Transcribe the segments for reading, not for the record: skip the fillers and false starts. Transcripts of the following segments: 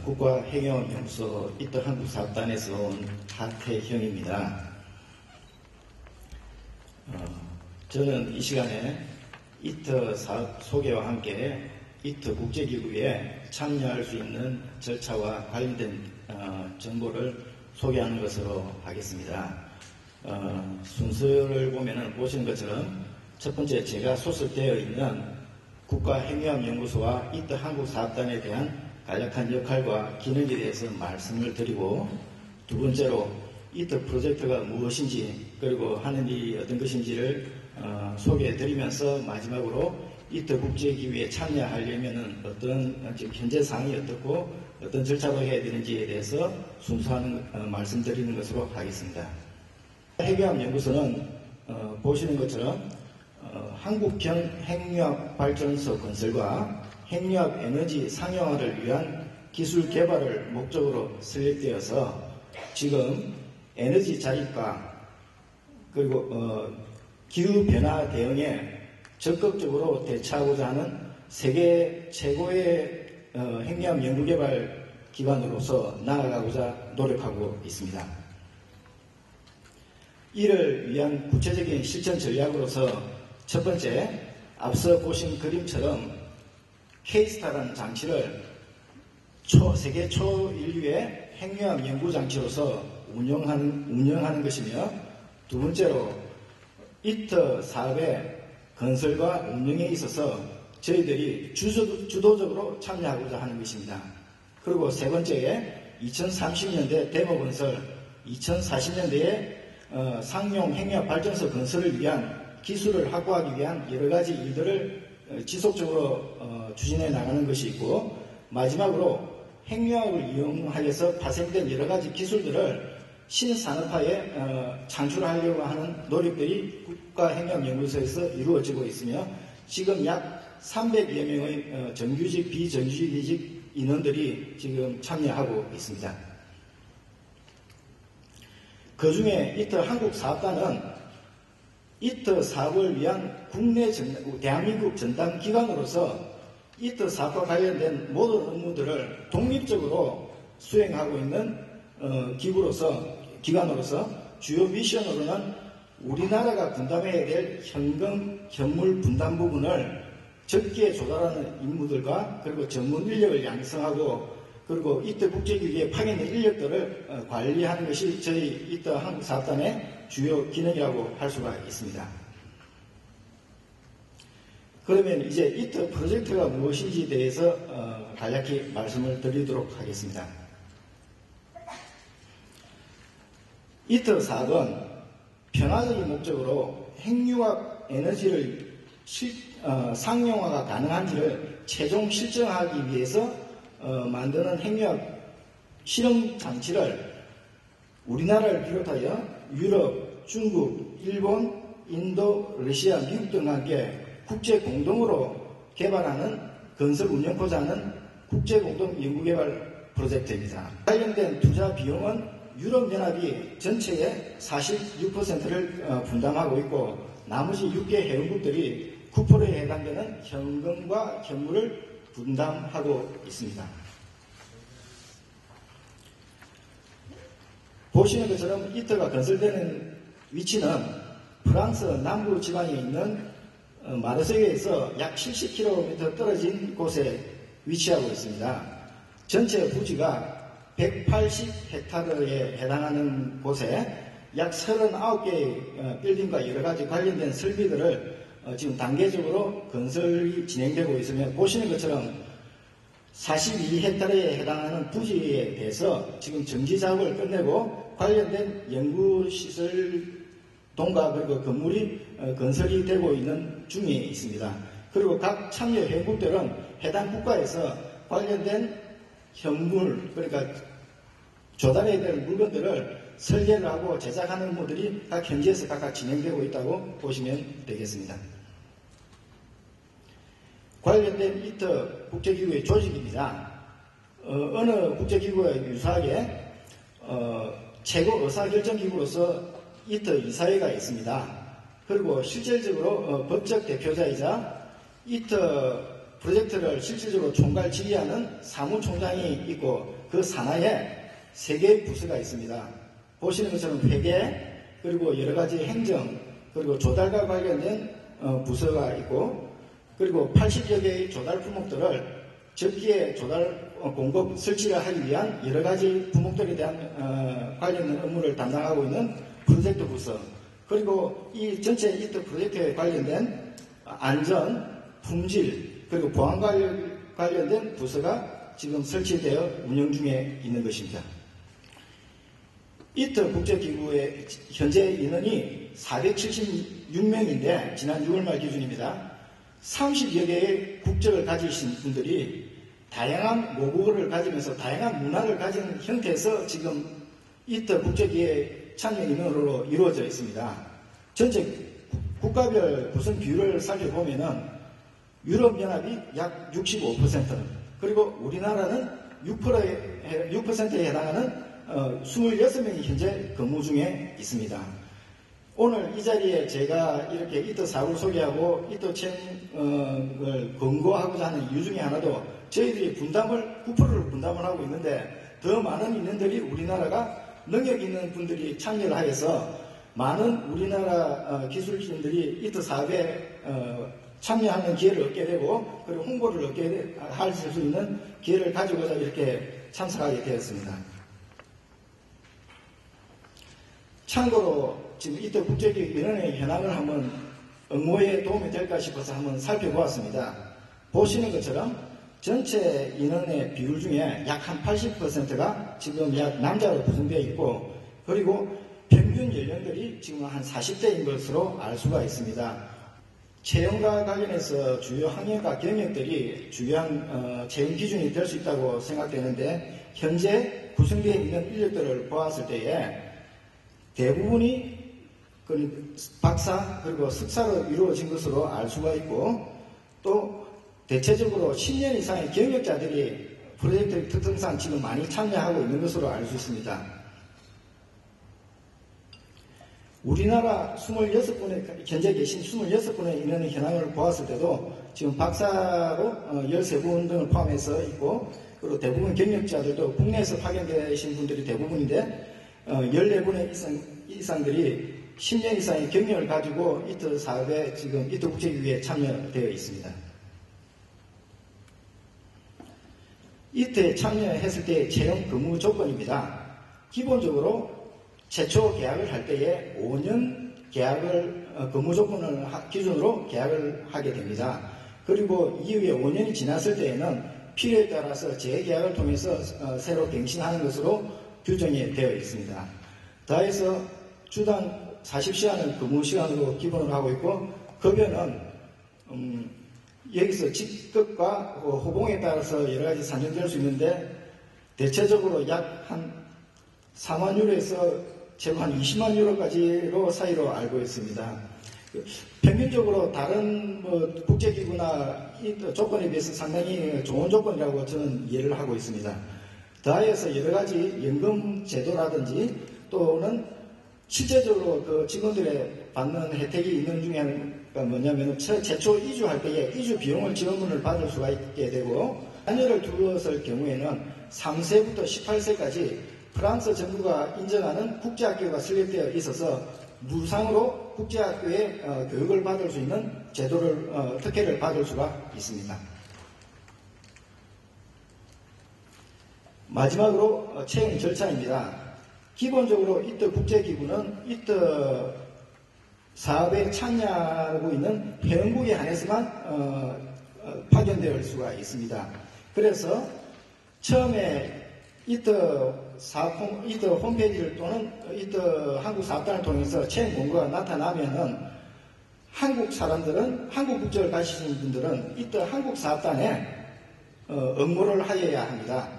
국가행영연구소 이터 한국사업단에서 온 하태형입니다. 저는 이 시간에 이터 사업 소개와 함께 이터 국제기구에 참여할 수 있는 절차와 관련된 정보를 소개하는 것으로 하겠습니다. 순서를 보시는 것처럼 첫 번째 제가 소속되어 있는 국가행영연구소와 이터 한국사업단에 대한 간략한 역할과 기능에 대해서 말씀을 드리고, 두 번째로 이터 프로젝트가 무엇인지 그리고 하는 일이 어떤 것인지를 소개해 드리면서 마지막으로 이터 국제기구에 참여하려면 어떤 지금 현재 상황이 어떻고 어떤 절차로 해야 되는지에 대해서 순서하는 말씀드리는 것으로 하겠습니다. 핵융합연구소는 보시는 것처럼 한국형 핵융합발전소 건설과 핵융합 에너지 상용화를 위한 기술 개발을 목적으로 설립되어서 지금 에너지 자립과 그리고 기후변화 대응에 적극적으로 대처하고자 하는 세계 최고의 핵융합 연구개발 기관으로서 나아가고자 노력하고 있습니다. 이를 위한 구체적인 실천 전략으로서 첫 번째, 앞서 보신 그림처럼 K-스타라는 장치를 세계 초인류의 핵융합 연구장치로서 운영하는 것이며, 두 번째로 이터 사업의 건설과 운영에 있어서 저희들이 주도적으로 참여하고자 하는 것입니다. 그리고 세 번째에 2030년대 데모 건설, 2040년대에 상용 핵융합 발전소 건설을 위한 기술을 확보하기 위한 여러 가지 일들을 지속적으로 추진해 나가는 것이 있고, 마지막으로 핵융합을 이용하여서 파생된 여러 가지 기술들을 신산업화에 창출하려고 하는 노력들이 국가핵융합연구소에서 이루어지고 있으며, 지금 약 300여 명의 정규직, 비정규직 인원들이 지금 참여하고 있습니다. 그 중에 이터 한국사업단은 이터 사업을 위한 대한민국 전담 기관으로서 이터 사업과 관련된 모든 업무들을 독립적으로 수행하고 있는 기관으로서 주요 미션으로는 우리나라가 분담해야 될 현금, 현물 분담 부분을 적게 조달하는 임무들과 그리고 전문 인력을 양성하고, 그리고 이터 국제기구에 파견된 인력들을 관리하는 것이 저희 이터 한국사업단의 주요 기능이라고 할 수가 있습니다. 그러면 이제 이터 프로젝트가 무엇인지에 대해서 간략히 말씀을 드리도록 하겠습니다. 이터 사업은 평화적인 목적으로 핵융합 에너지를 상용화가 가능한지를 최종 실증하기 위해서 만드는 핵융합 실험 장치를 우리나라를 비롯하여 유럽, 중국, 일본, 인도, 러시아, 미국 등과 함께 국제 공동으로 개발하는 건설 운영코자 하는 국제 공동 연구개발 프로젝트입니다. 관련된 투자 비용은 유럽연합이 전체의 46%를 분담하고 있고, 나머지 6개 회원국들이 9%에 해당되는 현금과 현물을 분담하고 있습니다. 보시는 것처럼 이터가 건설되는 위치는 프랑스 남부 지방에 있는 마르세유에서 약 70km 떨어진 곳에 위치하고 있습니다. 전체 부지가 180헥타르에 해당하는 곳에 약 39개의 빌딩과 여러 가지 관련된 설비들을 지금 단계적으로 건설이 진행되고 있으며, 보시는 것처럼 42헥타르에 해당하는 부지에 대해서 지금 정지 작업을 끝내고 관련된 연구시설 동과 그리고 건물이 건설이 되고 있는 중에 있습니다. 그리고 각 참여 회원국들은 해당 국가에서 관련된 현물, 그러니까 조달해야 될 물건들을 설계를 하고 제작하는 업무들이 각 현지에서 각각 진행되고 있다고 보시면 되겠습니다. 관련된 이터 국제기구의 조직입니다. 어느 국제기구와 유사하게 최고 의사결정기구로서 이터 이사회가 있습니다. 그리고 실질적으로 법적 대표자이자 이터 프로젝트를 실질적으로 총괄 지휘하는 사무총장이 있고 그 산하에 3개의 부서가 있습니다. 보시는 것처럼 회계, 그리고 여러 가지 행정, 그리고 조달과 관련된 부서가 있고, 그리고 80여 개의 조달 품목들을 적기에 조달 공급 설치를 하기 위한 여러 가지 품목들에 대한 관련 업무를 담당하고 있는 프로젝트 부서, 그리고 이 전체 이트 프로젝트에 관련된 안전, 품질, 그리고 보안 관련된 부서가 지금 설치되어 운영 중에 있는 것입니다. 이트 국제기구의 현재 인원이 476명인데 지난 6월 말 기준입니다. 30여 개의 국적을 가지신 분들이 다양한 모국어를 가지면서 다양한 문화를 가진 형태에서 지금 이트 국제기구의 참여 인원으로 이루어져 있습니다. 전체 국가별 구성 비율을 살펴보면은 유럽연합이 약 65%, 그리고 우리나라는 6%에 해당하는 26명이 현재 근무 중에 있습니다. 오늘 이 자리에 제가 이렇게 이트 사업을 소개하고 이트 채용을 권고하고자 하는 이유 중에 하나도 저희들이 9%를 분담을 하고 있는데 더 많은 인원들이 우리나라가 능력 있는 분들이 참여를 하여서 많은 우리나라 기술진들이 이트 사업에 참여하는 기회를 얻게 되고 그리고 홍보를 얻게 할 수 있는 기회를 가지고자 이렇게 참석하게 되었습니다. 참고로 지금 이트 국제기구 인원의 현황을 한번 업무에 도움이 될까 싶어서 한번 살펴보았습니다. 보시는 것처럼 전체 인원의 비율 중에 약 한 80%가 지금 약 남자로 구성되어 있고, 그리고 평균 연령들이 지금 한 40대인 것으로 알 수가 있습니다. 채용과 관련해서 주요 학력과 경력들이 중요한 채용 기준이 될 수 있다고 생각되는데, 현재 구성되어 있는 인력들을 보았을 때에 대부분이 박사 그리고 석사로 이루어진 것으로 알 수가 있고, 또 대체적으로 10년 이상의 경력자들이 프로젝트 특성상 지금 많이 참여하고 있는 것으로 알 수 있습니다. 우리나라 26분의 현재 계신 26분의 인원의 현황을 보았을 때도 지금 박사로 13분 등을 포함해서 있고, 그리고 대부분 경력자들도 국내에서 파견되신 분들이 대부분인데 14분의 이상들이 10년 이상의 경력을 가지고 이트 사업에 지금 이트 국제기구에 참여되어 있습니다. 이트에 참여했을 때의 채용 근무 조건입니다. 기본적으로 최초 계약을 할 때에 5년 계약을 근무 조건을 기준으로 계약을 하게 됩니다. 그리고 이후에 5년이 지났을 때에는 필요에 따라서 재계약을 통해서 새로 갱신하는 것으로 규정이 되어 있습니다. 더해서 주당 40시간을 근무 시간으로 기본으로 하고 있고, 급여는 여기서 직급과 호봉에 따라서 여러 가지 산정될 수 있는데 대체적으로 약 한 4만 유로에서 최고 한 20만 유로까지로 사이로 알고 있습니다. 평균적으로 다른 국제기구나 조건에 비해서 상당히 좋은 조건이라고 저는 이해를 하고 있습니다. 더하여서 여러 가지 연금 제도라든지 또는 실제적으로 그 직원들의 받는 혜택이 있는 중에 뭐냐면 최초 이주할 때에 이주 비용을 지원을 받을 수가 있게 되고, 자녀를 두었을 경우에는 3세부터 18세까지 프랑스 정부가 인정하는 국제학교가 설립되어 있어서 무상으로 국제학교에 교육을 받을 수 있는 제도를 특혜를 받을 수가 있습니다. 마지막으로 채용 절차입니다. 기본적으로 이트 국제기구는 이트 사업에 참여하고 있는 회원국에 한해서만 파견될 수가 있습니다. 그래서 처음에 이트 홈페이지를 또는 이트 한국 사업단을 통해서 채용 공고가 나타나면은 한국 사람들은, 한국 국적을 가지신 분들은 이트 한국 사업단에 업무를 하여야 합니다.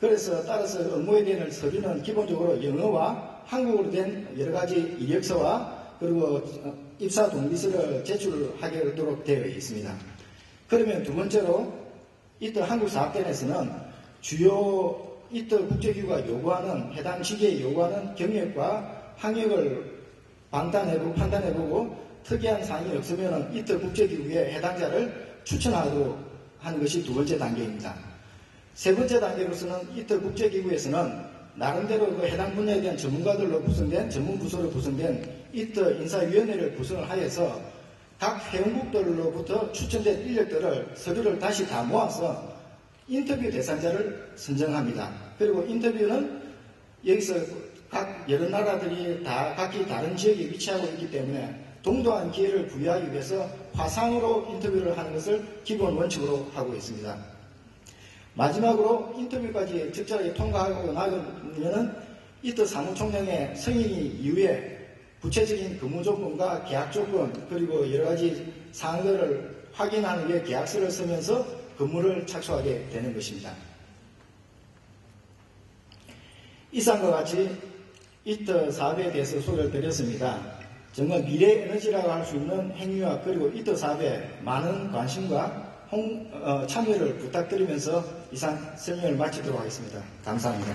그래서 따라서 업무에 대한 서류는 기본적으로 영어와 한국어로 된 여러 가지 이력서와 그리고 입사 동기서를 제출하도록 되어 있습니다. 그러면 두 번째로 이트 한국 사업단에서는 주요 이트 국제기구가 요구하는, 해당 시기에 요구하는 경력과 학력을 판단해보고 특이한 사항이 없으면 이트 국제기구에 해당자를 추천하도록 하는 것이 두 번째 단계입니다. 세 번째 단계로서는 이터 국제기구에서는 나름대로 그 해당 분야에 대한 전문가들로 구성된 전문부서로 구성된 이터 인사위원회를 구성을 하여서 각 회원국들로부터 추천된 인력들을 서류를 다시 다 모아서 인터뷰 대상자를 선정합니다. 그리고 인터뷰는 여기서 각 여러 나라들이 다 각기 다른 지역에 위치하고 있기 때문에 동등한 기회를 부여하기 위해서 화상으로 인터뷰를 하는 것을 기본 원칙으로 하고 있습니다. 마지막으로 인터뷰까지 적절하게 통과하고 나면 이터 사무총장의 승인 이후에 구체적인 근무 조건과 계약 조건 그리고 여러 가지 사항들을 확인하는 게 계약서를 쓰면서 근무를 착수하게 되는 것입니다. 이상과 같이 이터 사업에 대해서 소개를 드렸습니다. 정말 미래 에너지라고 할 수 있는 핵융합 그리고 이터 사업에 많은 관심과 참여를 부탁드리면서 이상 설명을 마치도록 하겠습니다. 감사합니다.